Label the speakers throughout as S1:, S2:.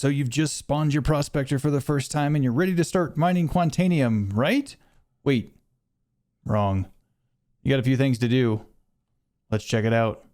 S1: So you've just spawned your Prospector for the first time and you're ready to start mining Quantanium, right? Wait, wrong. You got a few things to do. Let's check it out.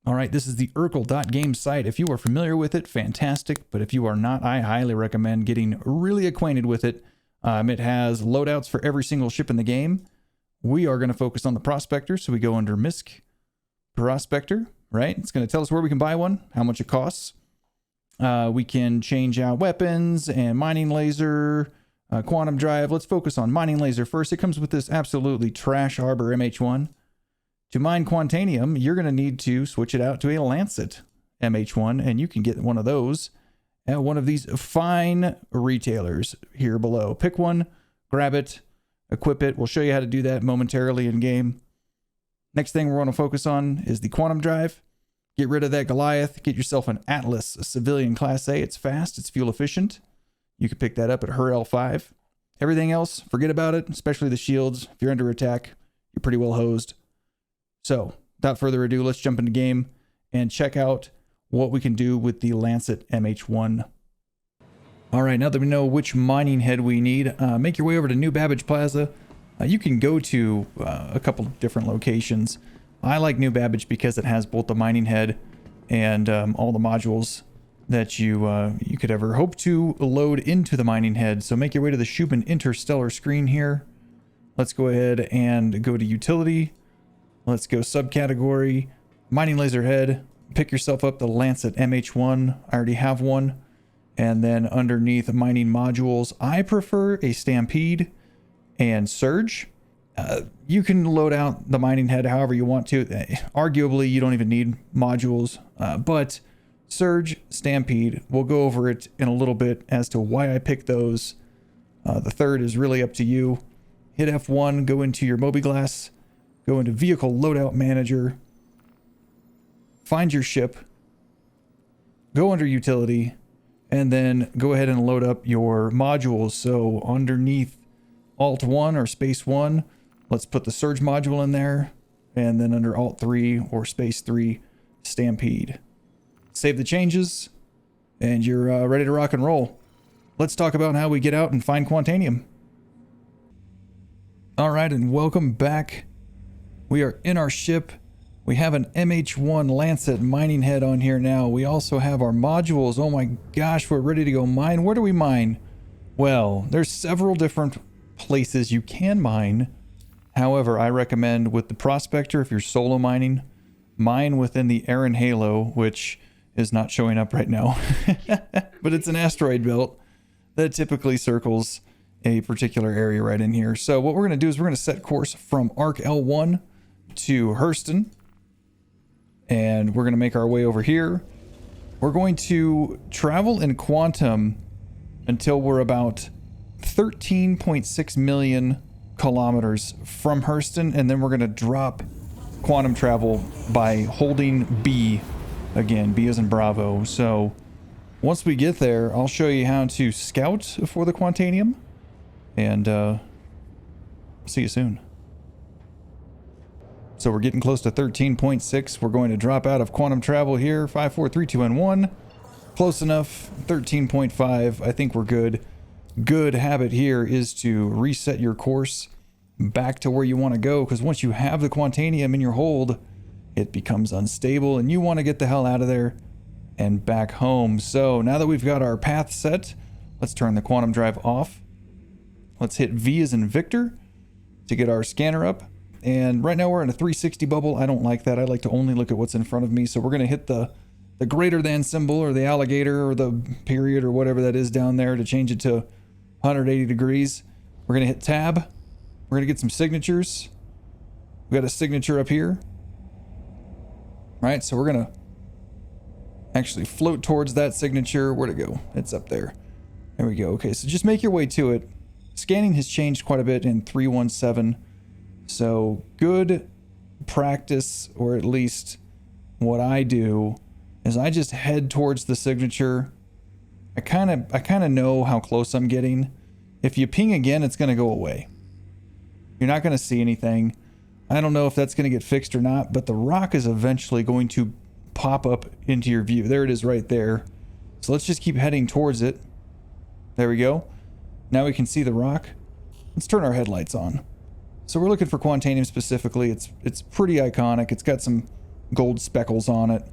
S1: All right, this is the Urkel.game site. If you are familiar with it, fantastic. But if you are not, I highly recommend getting really acquainted with it. It has loadouts for every single ship in the game. We are going to focus on the Prospector, so we go under MISC Prospector, right? It's going to tell us where we can buy one, how much it costs. We can change out weapons and mining laser, quantum drive. Let's focus on mining laser first. It comes with this absolutely trash Arbor MH1. To mine Quantanium, you're going to need to switch it out to a Lancet MH1, and you can get one of those at one of these fine retailers here below. Pick one, grab it, equip it. We'll show you how to do that momentarily in game. Next thing we're going to focus on is the quantum drive. Get rid of that Goliath. Get yourself an Atlas, a civilian Class A. It's fast, it's fuel efficient. You can pick that up at her L5. Everything else, forget about it, especially the shields. If you're under attack, you're pretty well hosed. So, without further ado, let's jump into game and check out what we can do with the Lancet MH1. All right, now that we know which mining head we need, make your way over to New Babbage Plaza. You can go to a couple different locations. I like New Babbage because it has both the mining head and all the modules that you could ever hope to load into the mining head. So make your way to the Schubin Interstellar screen here. Let's go ahead and go to Utility. Let's go subcategory, mining laser head. Pick yourself up the Lancet MH1. I already have one. And then underneath mining modules, I prefer a Stampede and Surge. You can load out the mining head however you want to. Arguably, you don't even need modules, but Surge, Stampede, we'll go over it in a little bit as to why I picked those. The third is really up to you. Hit F1, go into your Mobiglass, go into Vehicle Loadout Manager, find your ship, go under Utility, and then go ahead and load up your modules. So underneath Alt 1 or Space 1, let's put the Surge module in there, and then under Alt 3 or Space 3, Stampede. Save the changes, and you're ready to rock and roll. Let's talk about how we get out and find Quantanium. All right, and welcome back. We are in our ship. We have an MH1 Lancet mining head on here now. We also have our modules. Oh my gosh, we're ready to go mine. Where do we mine? Well, there's several different places you can mine. However, I recommend with the Prospector, if you're solo mining, mine within the Aaron Halo, which is not showing up right now. But it's an asteroid belt that typically circles a particular area right in here. So what we're going to do is we're going to set course from Arc L1 to Hurston. And we're going to make our way over here. We're going to travel in quantum until we're about 13.6 million kilometers from Hurston, and then we're going to drop quantum travel by holding B. Again, B as in Bravo. So once we get there, I'll show you how to scout for the Quantanium, and see you soon. So we're getting close to 13.6. We're going to drop out of quantum travel here. 5, 4, 3, 2, and 1. Close enough. 13.5. I think we're good. Good habit here is to reset your course back to where you want to go, because once you have the Quantanium in your hold, it becomes unstable and you want to get the hell out of there and back home. So now that we've got our path set, let's turn the quantum drive off. Let's hit V as in Victor to get our scanner up. And right now we're in a 360 bubble. I don't like that. I like to only look at what's in front of me. So we're going to hit the greater than symbol or the alligator or the period or whatever that is down there to change it to 180 degrees. We're going to hit tab. We're going to get some signatures. We got a signature up here. Right, so we're going to actually float towards that signature. Where'd it go? It's up there. There we go. Okay, so just make your way to it. Scanning has changed quite a bit in 317. So good practice, or at least what I do, is I just head towards the signature. I kind of know how close I'm getting, If you ping again, it's going to go away. You're not going to see anything. I don't know if that's going to get fixed or not, but the rock is eventually going to pop up into your view. There it is right there. So let's just keep heading towards it. There we go. Now we can see the rock. Let's turn our headlights on. So we're looking for Quantanium specifically. It's pretty iconic. It's got some gold speckles on it.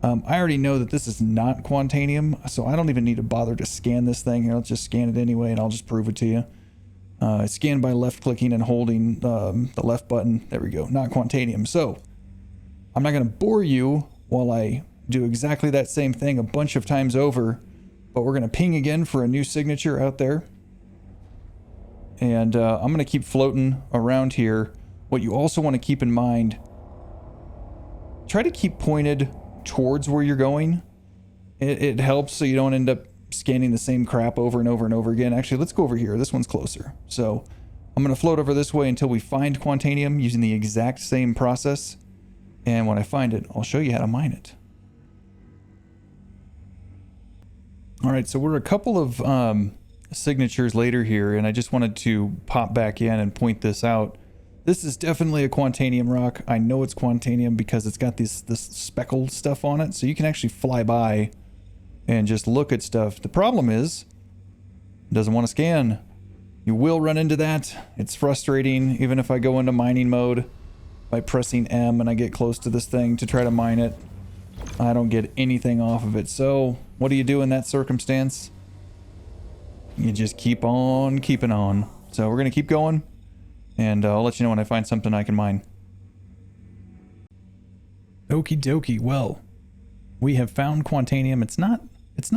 S1: I already know that this is not Quantanium, so I don't even need to bother to scan this thing. Here, let's just scan it anyway, and I'll just prove it to you. It's scanned by left-clicking and holding the left button. There we go. Not Quantanium. So I'm not going to bore you while I do exactly that same thing a bunch of times over, but we're going to ping again for a new signature out there. And I'm going to keep floating around here. What you also want to keep in mind, try to keep pointed towards where you're going. It helps so you don't end up scanning the same crap over and over and over again. Actually, let's go over here. This one's closer. So I'm going to float over this way until we find Quantanium using the exact same process. And when I find it, I'll show you how to mine it. All right, so we're a couple of signatures later here, and I just wanted to pop back in and point this out. This is definitely a Quantanium rock. I know it's Quantanium because it's got this speckled stuff on it, so you can actually fly by and just look at stuff. The problem is, it doesn't want to scan. You will run into that. It's frustrating, even if I go into mining mode by pressing M and I get close to this thing to try to mine it. I don't get anything off of it. So what do you do in that circumstance? You just keep on keeping on. So we're going to keep going, and I'll let you know when I find something I can mine. Okie dokie. Well, we have found Quantanium. It's not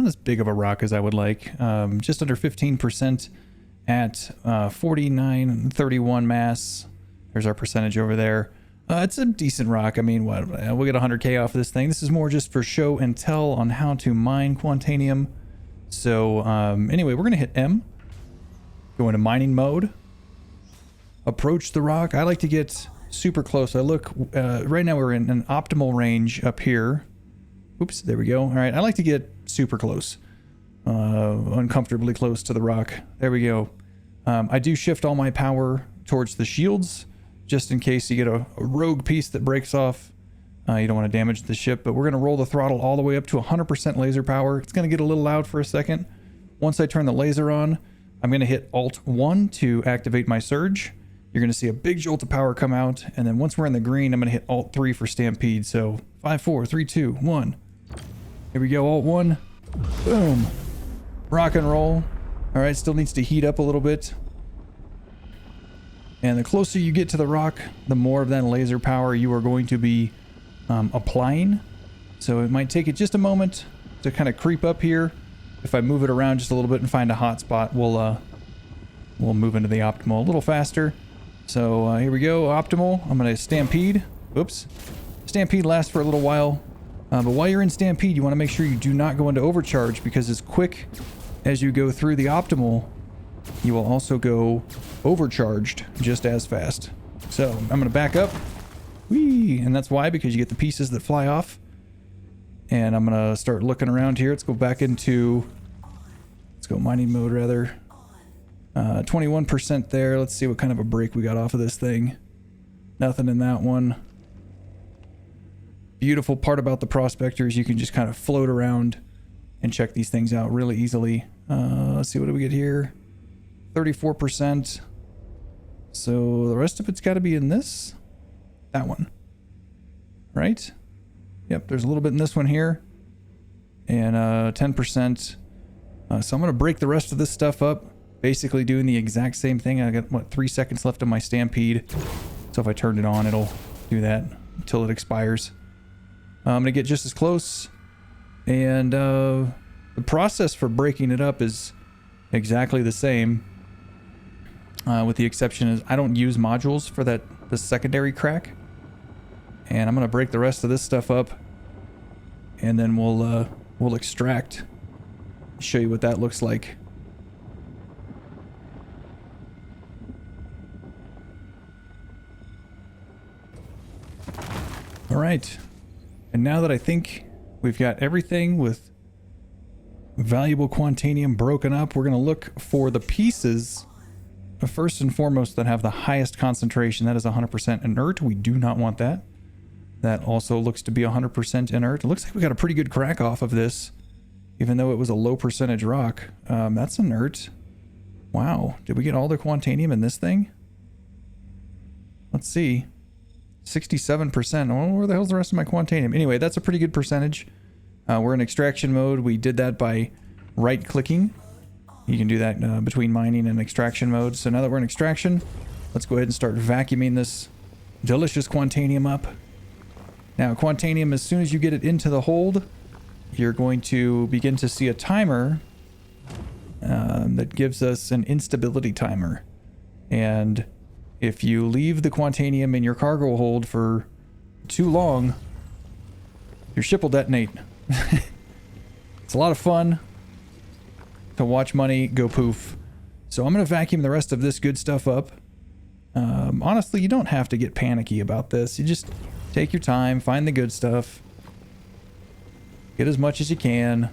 S1: as big of a rock as I would like. Just under 15% at 4931 mass. There's our percentage over there. It's a decent rock. I mean, what, we'll get 100k off of this thing. This is more just for show and tell on how to mine Quantanium. So anyway, we're going to hit M. Go into mining mode. Approach the rock. I like to get super close. I look, right now we're in an optimal range up here. Oops, there we go. All right, I like to get super close. Uncomfortably close to the rock. There we go. I do shift all my power towards the shields, just in case you get a rogue piece that breaks off. You don't want to damage the ship, but we're going to roll the throttle all the way up to 100% laser power. It's going to get a little loud for a second. Once I turn the laser on, I'm going to hit Alt-1 to activate my surge. You're going to see a big jolt of power come out, and then once we're in the green, I'm going to hit Alt-3 for stampede. So 5, 4, 3, 2, 1. Here we go, Alt-1. Boom. Rock and roll. All right, still needs to heat up a little bit. And the closer you get to the rock, the more of that laser power you are going to be applying. So it might take it just a moment to kind of creep up here. If I move it around just a little bit and find a hot spot, we'll move into the optimal a little faster. So here we go, optimal. I'm going to stampede. Oops. Stampede lasts for a little while. But while you're in stampede, you want to make sure you do not go into overcharge, because as quick as you go through the optimal, you will also go overcharged just as fast. So I'm going to back up. Whee! And that's why, because you get the pieces that fly off. And I'm going to start looking around here. Let's go back into, let's go mining mode rather. 21% there. Let's see what kind of a break we got off of this thing. Nothing in that one. Beautiful part about the Prospector is you can just kind of float around and check these things out really easily. Let's see, what do we get here? 34%. So the rest of it's got to be in this. That one. Right? Yep, there's a little bit in this one here. And 10%. So I'm going to break the rest of this stuff up. Basically doing the exact same thing. I got, what, 3 seconds left on my stampede. So if I turned it on, it'll do that until it expires. I'm going to get just as close. And the process for breaking it up is exactly the same. With the exception is I don't use modules for the secondary crack. And I'm going to break the rest of this stuff up. And then we'll extract. Show you what that looks like. All right. And now that I think we've got everything with valuable Quantanium broken up, we're going to look for the pieces first and foremost that have the highest concentration. That is 100% inert. We do not want that. That also looks to be 100% inert. It looks like we got a pretty good crack off of this, even though it was a low percentage rock. That's inert. Wow. Did we get all the Quantanium in this thing? Let's see. 67%. Oh, where the hell's the rest of my Quantanium? Anyway, that's a pretty good percentage. We're in extraction mode. We did that by right-clicking. You can do that between mining and extraction mode. So now that we're in extraction, let's go ahead and start vacuuming this delicious Quantanium up. Now, Quantanium, as soon as you get it into the hold, you're going to begin to see a timer that gives us an instability timer. And if you leave the Quantanium in your cargo hold for too long, your ship will detonate. It's a lot of fun to watch money go poof. So I'm going to vacuum the rest of this good stuff up. Honestly, you don't have to get panicky about this. You just take your time, find the good stuff, get as much as you can,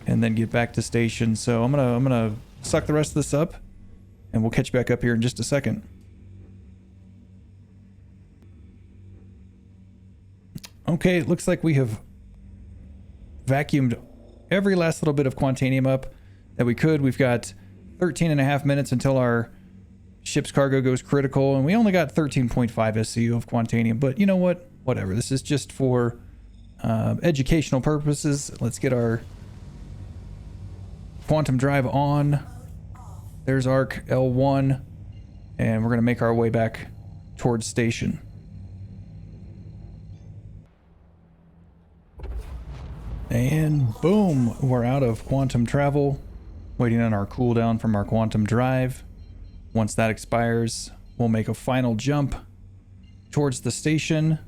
S1: and then get back to station. So I'm gonna suck the rest of this up, and we'll catch back up here in just a second. Okay, it looks like we have vacuumed every last little bit of Quantanium up that we could. We've got 13.5 minutes until our ship's cargo goes critical, and we only got 13.5 SCU of Quantanium, but you know what? Whatever. This is just for educational purposes. Let's get our quantum drive on. There's ARC L1, and we're going to make our way back towards station. And boom, we're out of quantum travel, waiting on our cooldown from our quantum drive. Once that expires, we'll make a final jump towards the station,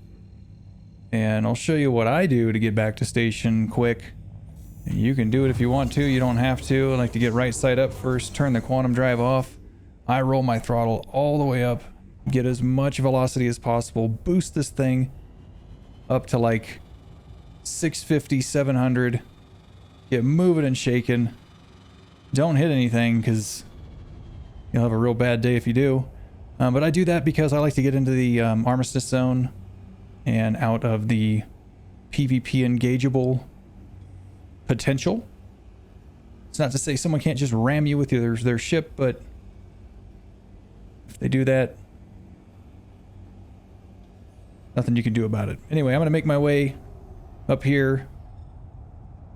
S1: and I'll show you what I do to get back to station quick. You can do it if you want to, you don't have to. I like to get right side up first, turn the quantum drive off. I roll my throttle all the way up, get as much velocity as possible, boost this thing up to like 650, 700, get moving and shaking. Don't hit anything because you'll have a real bad day if you do. But I do that because I like to get into the armistice zone and out of the PvP engageable potential. It's not to say someone can't just ram you with their ship, but if they do that, nothing you can do about it. Anyway, I'm going to make my way up here.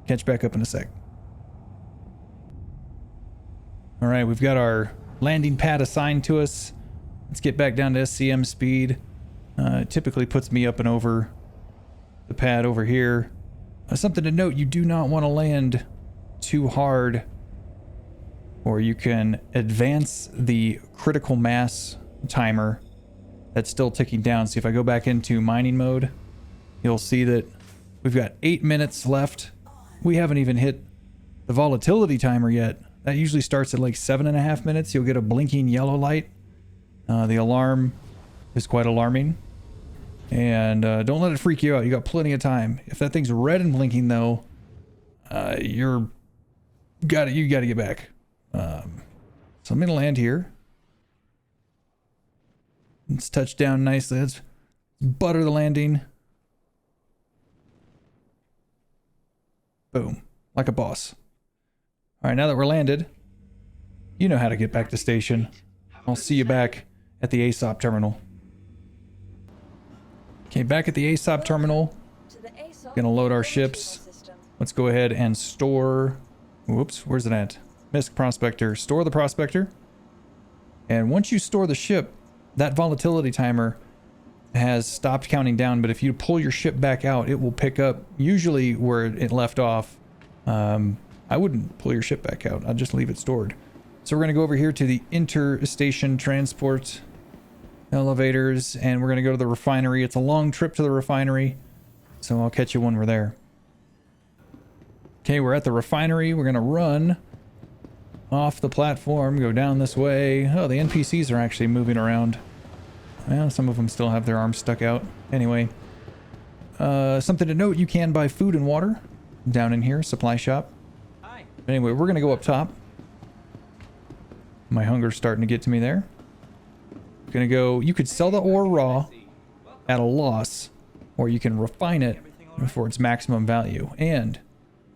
S1: Catch back up in a sec. All right, we've got our landing pad assigned to us. Let's get back down to SCM speed. It typically puts me up and over the pad over here. Something to note, you do not want to land too hard, or you can advance the critical mass timer that's still ticking down. See, if I go back into mining mode, you'll see that we've got 8 minutes left. We haven't even hit the volatility timer yet. That usually starts at like 7.5 minutes. You'll get a blinking yellow light. The alarm is quite alarming. And don't let it freak you out. You got plenty of time. If that thing's red and blinking though, you gotta get back. So I'm gonna land here. Let's touch down nicely. Let's butter the landing. Boom. Like a boss. Alright, now that we're landed, you know how to get back to station. I'll see you back at the ASOP terminal. Okay, back at the ASOP terminal. Gonna load our ships. Let's go ahead and store... Whoops, where's it at? Missed Prospector. Store the Prospector. And once you store the ship, that volatility timer has stopped counting down, but if you pull your ship back out, it will pick up usually where it left off. I wouldn't pull your ship back out. I'd just leave it stored. So we're going to go over here to the interstation transport elevators, and we're going to go to the refinery. It's a long trip to the refinery, so I'll catch you when we're there. Okay, we're at the refinery. We're going to run off the platform, go down this way. Oh, the NPCs are actually moving around. Well, some of them still have their arms stuck out. Anyway, something to note, you can buy food and water down in here, supply shop. Anyway, we're going to go up top. My hunger's starting to get to me there. Gonna go, you could sell the ore raw at a loss, or you can refine it for its maximum value. And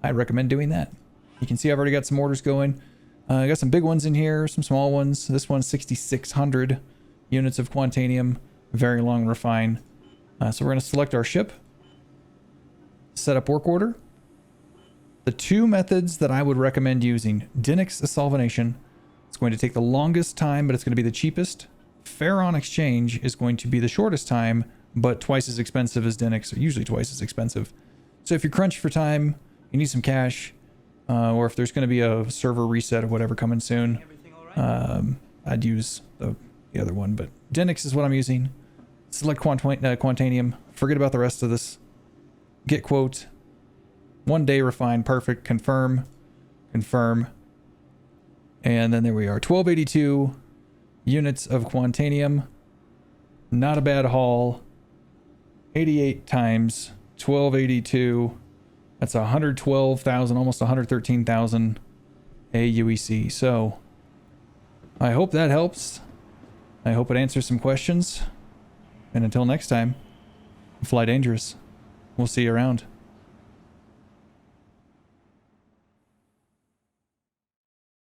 S1: I recommend doing that. You can see I've already got some orders going. I got some big ones in here, some small ones. This one's 6,600 units of Quantanium, very long refine. So we're going to select our ship, set up work order. The two methods that I would recommend using: Dinix Asolvination. It's going to take the longest time, but it's going to be the cheapest. Ferron Exchange is going to be the shortest time, but twice as expensive as Dinix, or usually twice as expensive. So if you're crunched for time, you need some cash, or if there's going to be a server reset or whatever coming soon, I'd use the other one. But Dinix is what I'm using. Select Quantanium. Forget about the rest of this. Get quote. 1 day refine. Perfect. Confirm. Confirm. And then there we are. 1282 units of Quantanium. Not a bad haul. 88 times 1282. That's 112,000, almost 113,000 AUEC. So I hope that helps. I hope it answers some questions. And until next time, fly dangerous. We'll see you around.